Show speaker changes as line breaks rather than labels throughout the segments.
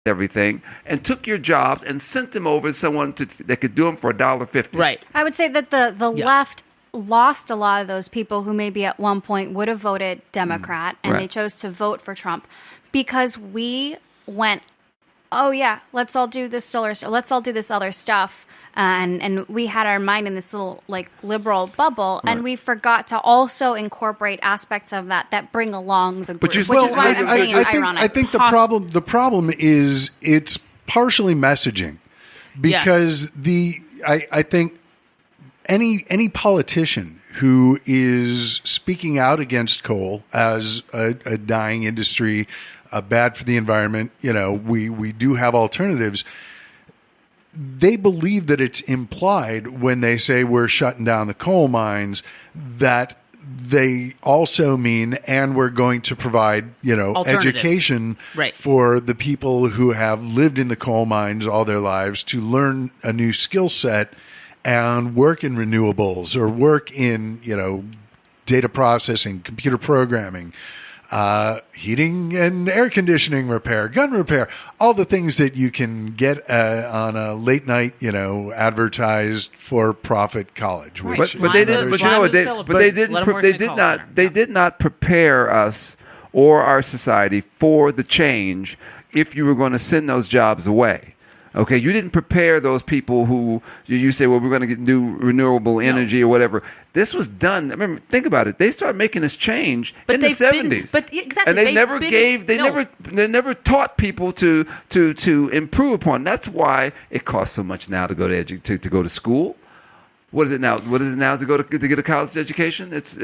everything and took your jobs and sent them over to someone that could do them for $1.50.
Right.
I would say that the left lost a lot of those people who maybe at one point would have voted Democrat and they chose to vote for Trump because we went, oh yeah, let's all do this let's all do this other stuff. And we had our mind in this little like liberal bubble, and we forgot to also incorporate aspects of that bring along the group, which is why I'm saying it's ironic.
I think the problem is it's partially messaging, because I think any politician who is speaking out against coal as a dying industry, bad for the environment, we do have alternatives. They believe that it's implied when they say we're shutting down the coal mines that they also mean, and we're going to provide, education for the people who have lived in the coal mines all their lives to learn a new skill set and work in renewables or work in, data processing, computer programming, heating and air conditioning repair, gun repair, all the things that you can get on a late night, advertised for profit college. Which
but they didn't. But you know what? They did not prepare us or our society for the change. If you were going to send those jobs away. Okay, you didn't prepare those people who you say, well, we're going to do renewable energy or whatever. This was done. I mean, think about it. They started making this change in the 70s. And they never taught people to improve upon. That's why it costs so much now to go to go to school. What is it now? To get a college education? It's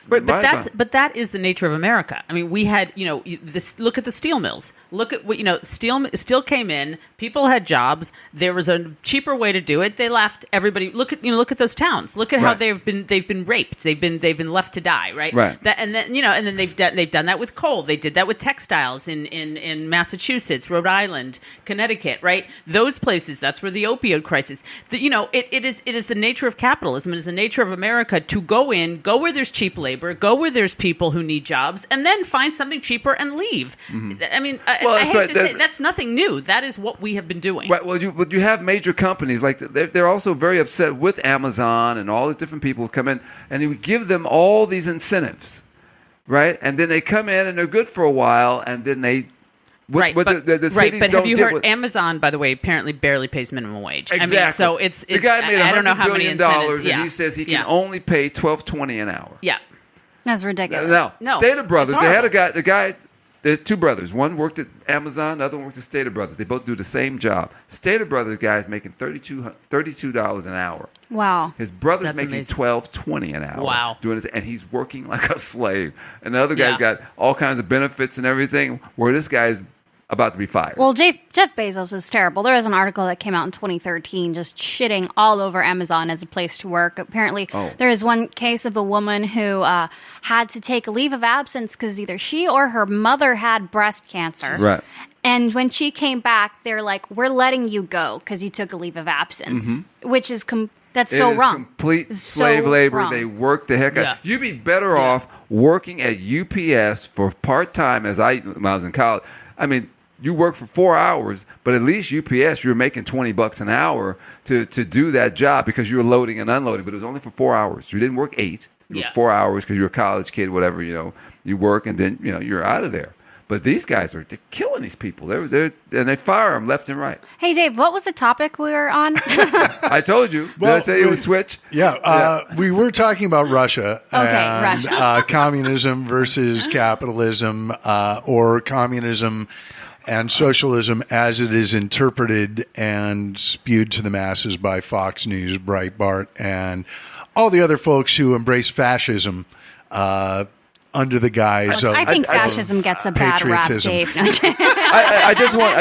right, but that is the nature of America. I mean, we had look at the steel mills. Look at what steel came in. People had jobs. There was a cheaper way to do it. They left everybody. Look at those towns. Look at how they've been raped. They've been left to die. Right. And then they've done that with coal. They did that with textiles in Massachusetts, Rhode Island, Connecticut. Right. Those places. That's where the opioid crisis. It is the nature of capitalism. It is the nature of America to go where there's cheap labor, go where there's people who need jobs, and then find something cheaper and leave. Mm-hmm. I mean, I hate to say that's nothing new. That is what we have been doing.
Right. Well, you have major companies like they're also very upset with Amazon and all the different people who come in, and you give them all these incentives, right? And then they come in and they're good for a while, and then they. But have you heard Amazon, by the way, apparently barely pays minimum wage.
Exactly. I mean, so it's the guy made $100 billion,
and he says he can only pay $12.20 an hour.
Yeah,
that's ridiculous.
No. Stater Brothers. They had the guy. There are two brothers. One worked at Amazon. The other one worked at Stater Brothers. They both do the same job. Stater Brothers guy is making $32 an hour.
Wow.
His brother's making $12.20 an hour.
Wow.
Doing this, and he's working like a slave. And the other guy's got all kinds of benefits and everything. Where this guy's about to be fired.
Well, Jeff Bezos is terrible. There was an article that came out in 2013 just shitting all over Amazon as a place to work. Apparently, there is one case of a woman who had to take a leave of absence because either she or her mother had breast cancer.
Right.
And when she came back, they're like, we're letting you go because you took a leave of absence, which is that's so wrong.
Complete slave labor. Wrong. They work the heck out. You'd be better off working at UPS for part-time when I was in college. I mean, you work for 4 hours, but at least UPS, you're making $20 an hour to do that job because you were loading and unloading, but it was only for 4 hours. You didn't work 8. You worked 4 hours because you're a college kid, whatever, you work and then, you're out of there. But these guys they're killing these people. And they fire them left and right.
Hey, Dave, what was the topic we were on?
I told you. Did I say it was switch?
Yeah. We were talking about Russia.
Okay, Russia.
Communism versus capitalism, or communism and socialism as it is interpreted and spewed to the masses by Fox News, Breitbart, and all the other folks who embrace fascism under the guise of
I think fascism gets a bad rap, Dave.
I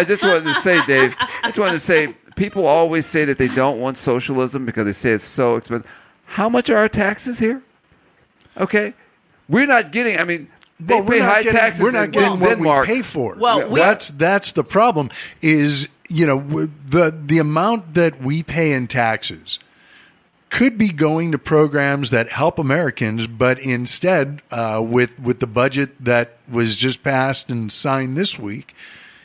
just wanted to say, Dave, people always say that they don't want socialism because they say it's so expensive. How much are our taxes here? Okay. We're not getting, they pay high taxes.
We're not getting what
Denmark.
We pay for.
Well,
that's the problem. Is the amount that we pay in taxes could be going to programs that help Americans, but instead, with the budget that was just passed and signed this week,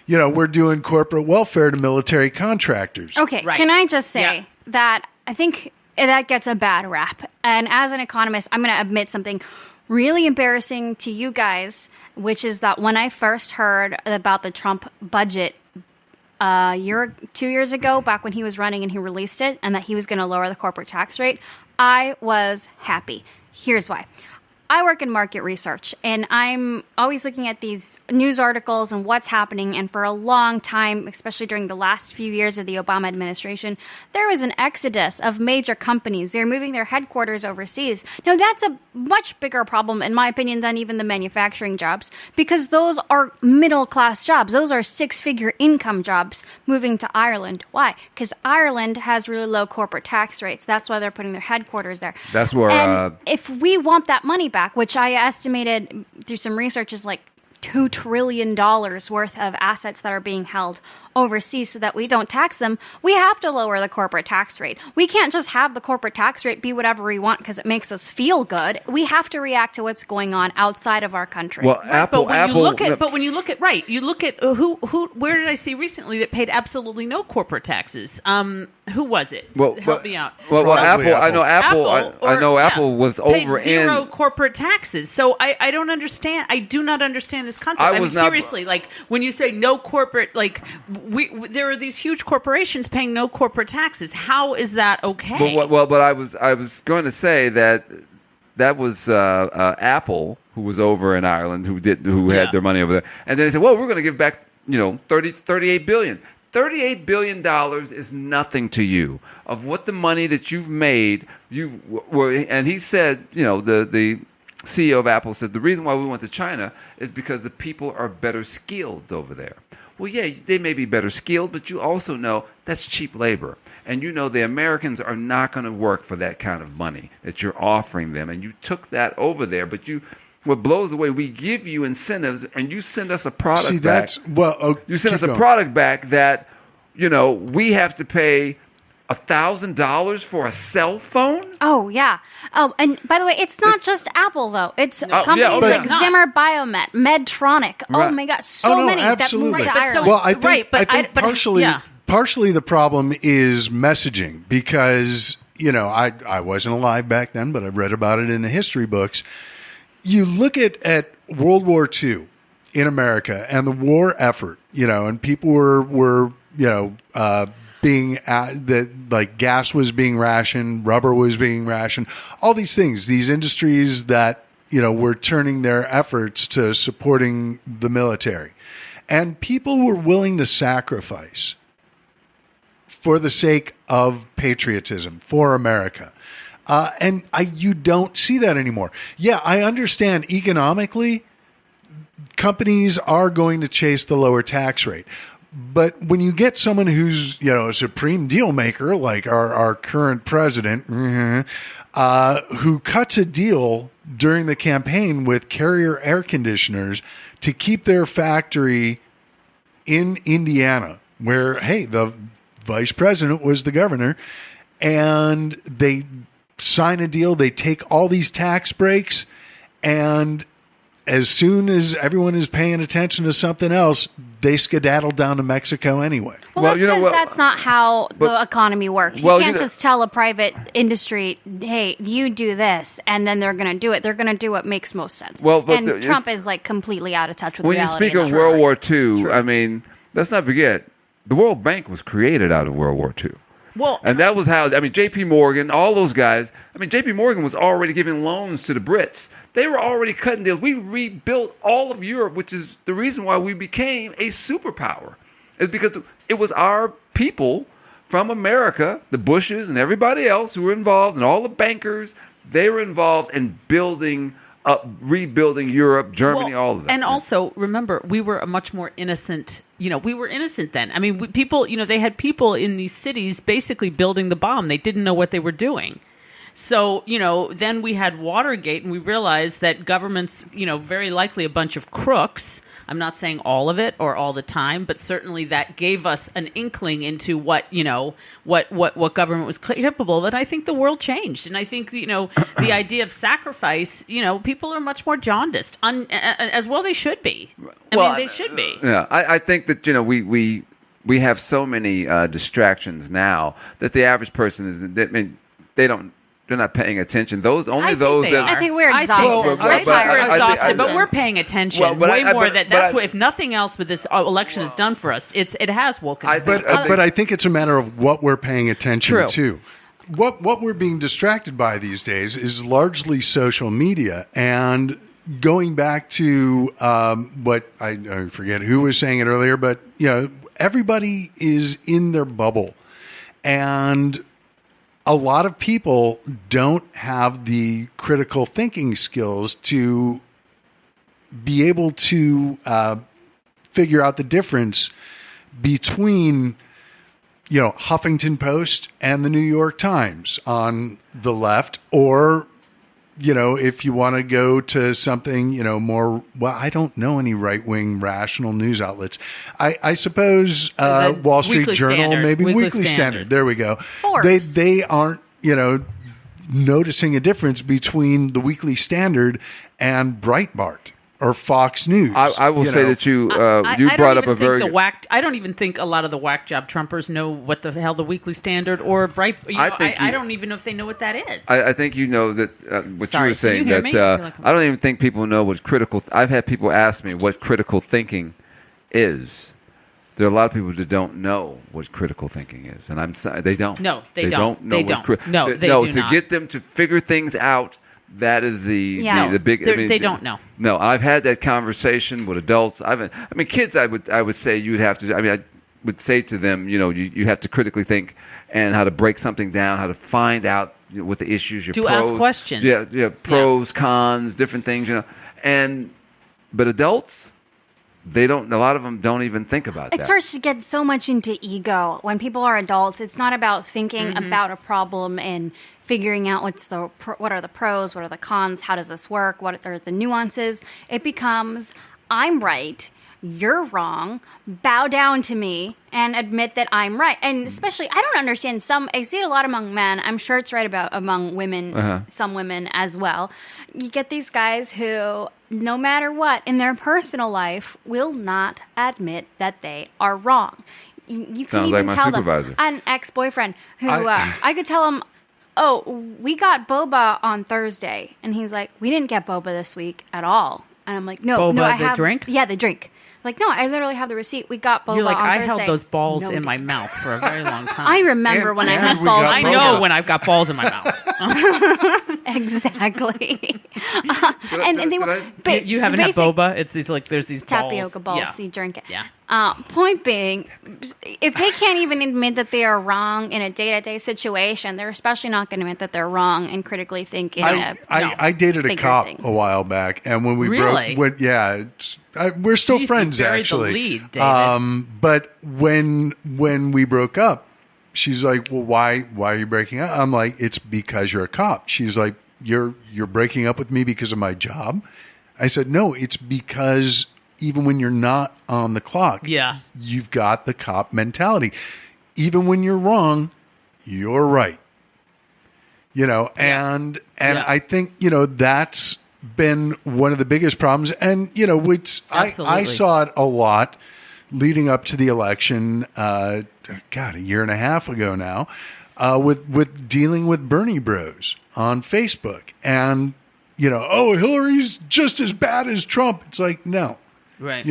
we're doing corporate welfare to military contractors.
Okay, Can I just say that I think that gets a bad rap. And as an economist, I'm going to admit something really embarrassing to you guys, which is that when I first heard about the Trump budget 2 years ago, back when he was running and he released it, and that he was going to lower the corporate tax rate, I was happy. Here's why. I work in market research, and I'm always looking at these news articles and what's happening. And for a long time, especially during the last few years of the Obama administration, there was an exodus of major companies. They're moving their headquarters overseas. Now, that's a much bigger problem, in my opinion, than even the manufacturing jobs, because those are middle-class jobs. Those are six-figure income jobs moving to Ireland. Why? Because Ireland has really low corporate tax rates. That's why they're putting their headquarters there.
That's where...
And if we want that money back, which I estimated through some research is like $2 trillion worth of assets that are being held overseas so that we don't tax them, we have to lower the corporate tax rate. We can't just have the corporate tax rate be whatever we want because it makes us feel good. We have to react to what's going on outside of our country.
Well,
right, but when you look at where did I see recently that paid absolutely no corporate taxes? Who was it? Help me out.
Well, Apple. I know Apple was over
zero corporate taxes. So I don't understand. I do not understand this concept. Seriously, like when you say no corporate, like there are these huge corporations paying no corporate taxes. How is that okay?
But I was going to say that was Apple, who was over in Ireland, who had their money over there, and then they said, well, we're going to give back $38 billion. $38 billion is nothing to you of what the money that you've made. And he said, the CEO of Apple said the reason why we went to China is because the people are better skilled over there. Well, yeah, they may be better skilled, but you also know that's cheap labor. And the Americans are not going to work for that kind of money that you're offering them. And you took that over there, but what blows away, we give you incentives and you send us a product back. You send us a product back that, we have to pay $1,000 for a cell phone?
Oh, yeah. Oh, and by the way, it's not just Apple, though. It's companies like Zimmer Biomet, Medtronic. Right. Oh, my God. Many
absolutely.
that moved to Ireland.
Well, I think partially the problem is messaging because, I wasn't alive back then, but I've read about it in the history books. You look at World War II in America and the war effort, and people were gas was being rationed, rubber was being rationed, all these things, these industries that, were turning their efforts to supporting the military. And people were willing to sacrifice for the sake of patriotism, for America. And you don't see that anymore. Yeah, I understand economically, companies are going to chase the lower tax rate. But when you get someone who's, a supreme deal maker, like our current president, who cuts a deal during the campaign with Carrier air conditioners to keep their factory in Indiana, where, hey, the vice president was the governor, and they sign a deal, they take all these tax breaks, and as soon as everyone is paying attention to something else, they skedaddle down to Mexico anyway.
Well, that's not how the economy works. You can't just tell a private industry, hey, you do this, and then they're going to do it. They're going to do what makes most sense. Trump is completely out of touch with reality.
When you speak of World War II, let's not forget, the World Bank was created out of World War II.
Well,
and that was how, J.P. Morgan, all those guys, J.P. Morgan was already giving loans to the Brits. They were already cutting deals. We rebuilt all of Europe, which is the reason why we became a superpower. It's because it was our people from America, the Bushes and everybody else who were involved, and all the bankers, they were involved in rebuilding Europe, Germany, all of that.
And also, remember, we were a much more innocent, we were innocent then. People, they had people in these cities basically building the bomb. They didn't know what they were doing. So, then we had Watergate, and we realized that government's, very likely a bunch of crooks I'm not saying all of it or all the time, but certainly that gave us an inkling into what government was capable of. And I think the world changed. And I think, the idea of sacrifice, people are much more jaundiced, as well they should be. I mean, they should be.
Yeah, I think that, we have so many distractions now that the average person they're not paying attention.
I think we're exhausted.
We're exhausted, but we're paying attention more. If nothing else, what this election has done for us, it has woken us up.
But I think it's a matter of what we're paying attention to. What we're being distracted by these days is largely social media. And going back to what I forget who was saying it earlier, but everybody is in their bubble, and a lot of people don't have the critical thinking skills to be able to figure out the difference between, Huffington Post and the New York Times on the left, or, if you want to go to something, more, I don't know any right-wing rational news outlets. I suppose Wall Street Journal, Standard. Maybe Weekly Standard. There we go.
Forbes.
They aren't, noticing a difference between the Weekly Standard and Breitbart or Fox News.
I will say that you brought up a very...
I don't even think a lot of the whack job Trumpers know what the hell the Weekly Standard or Breitbart... I don't even know if they know what that is.
I think you know that what you were saying. I don't even think people know what critical... I've had people ask me what critical thinking is. There are a lot of people that don't know what critical thinking is, and I'm sorry, they don't.
No, they don't.
Know they
don't.
They do not. To get them to figure things out, that is the big.
They don't know.
No, I've had that conversation with adults. Kids. I would say you'd have to. I would say to them, you have to critically think and how to break something down, how to find out what the issues.
Ask questions.
Yeah, pros, cons, different things. But adults. They don't. A lot of them don't even think about that.
It starts to get so much into ego. When people are adults, it's not about thinking about a problem and figuring out what are the pros, what are the cons, how does this work, what are the nuances. It becomes, I'm right, you're wrong, bow down to me and admit that I'm right. And especially, I don't understand I see it a lot among men. I'm sure it's right among women, some women as well. You get these guys who, no matter what, in their personal life, will not admit that they are wrong. You can even tell
supervisor.
them. An ex-boyfriend who I could tell him, oh, we got boba on Thursday. And he's like, we didn't get boba this week at all. And I'm like, no, I have...
drink?
Yeah, they drink. Like, no, I literally have the receipt. We got boba
You're like,
on
I
Thursday.
held those balls in my mouth for a very long time.
I remember when I had balls.
I know when I've got balls in my mouth.
Exactly.
You haven't had boba? It's there's these
tapioca balls.
Yeah.
So you drink it.
Yeah.
Point being, if they can't even admit that they are wrong in a day-to-day situation, they're especially not going to admit that they're wrong and critically think
I dated a cop a while back, and when we broke, we're still friends actually.
The lead, David.
But when we broke up, she's like, "Well, why are you breaking up?" I'm like, "It's because you're a cop." She's like, "You're breaking up with me because of my job?" I said, "No, it's because even when you're not on the clock, you've got the cop mentality. Even when you're wrong, you're right." And I think that's been one of the biggest problems, and I saw it a lot leading up to the election. A year and a half ago now, with dealing with Bernie Bros on Facebook, and Hillary's just as bad as Trump. It's like, no,
right?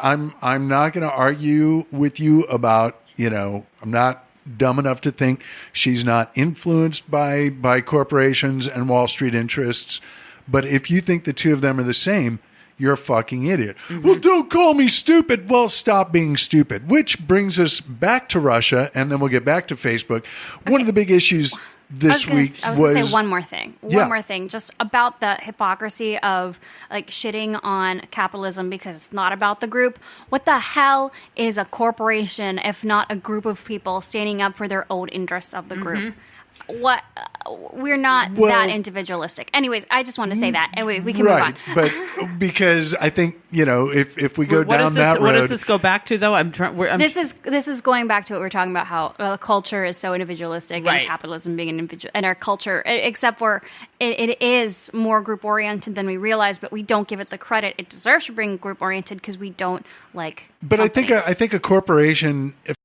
I'm not going to argue with you about I'm not dumb enough to think she's not influenced by corporations and Wall Street interests. But if you think the two of them are the same, you're a fucking idiot. Mm-hmm. Well, don't call me stupid. Well, stop being stupid. Which brings us back to Russia, and then we'll get back to Facebook. Okay. One of the big issues this week
I was going to say one more thing. One more thing, just about the hypocrisy of shitting on capitalism because it's not about the group. What the hell is a corporation if not a group of people standing up for their own interests of the group? that individualistic. Anyways, I just want to say that. Anyway, we can move on.
But because I think, if we go down that road.
What does this go back to, though?
This is going back to what we're talking about, how culture is so individualistic and capitalism being an individual, and our culture, except for it is more group oriented than we realize, but we don't give it the credit it deserves for being group oriented because we don't like.
But companies. I think a corporation, if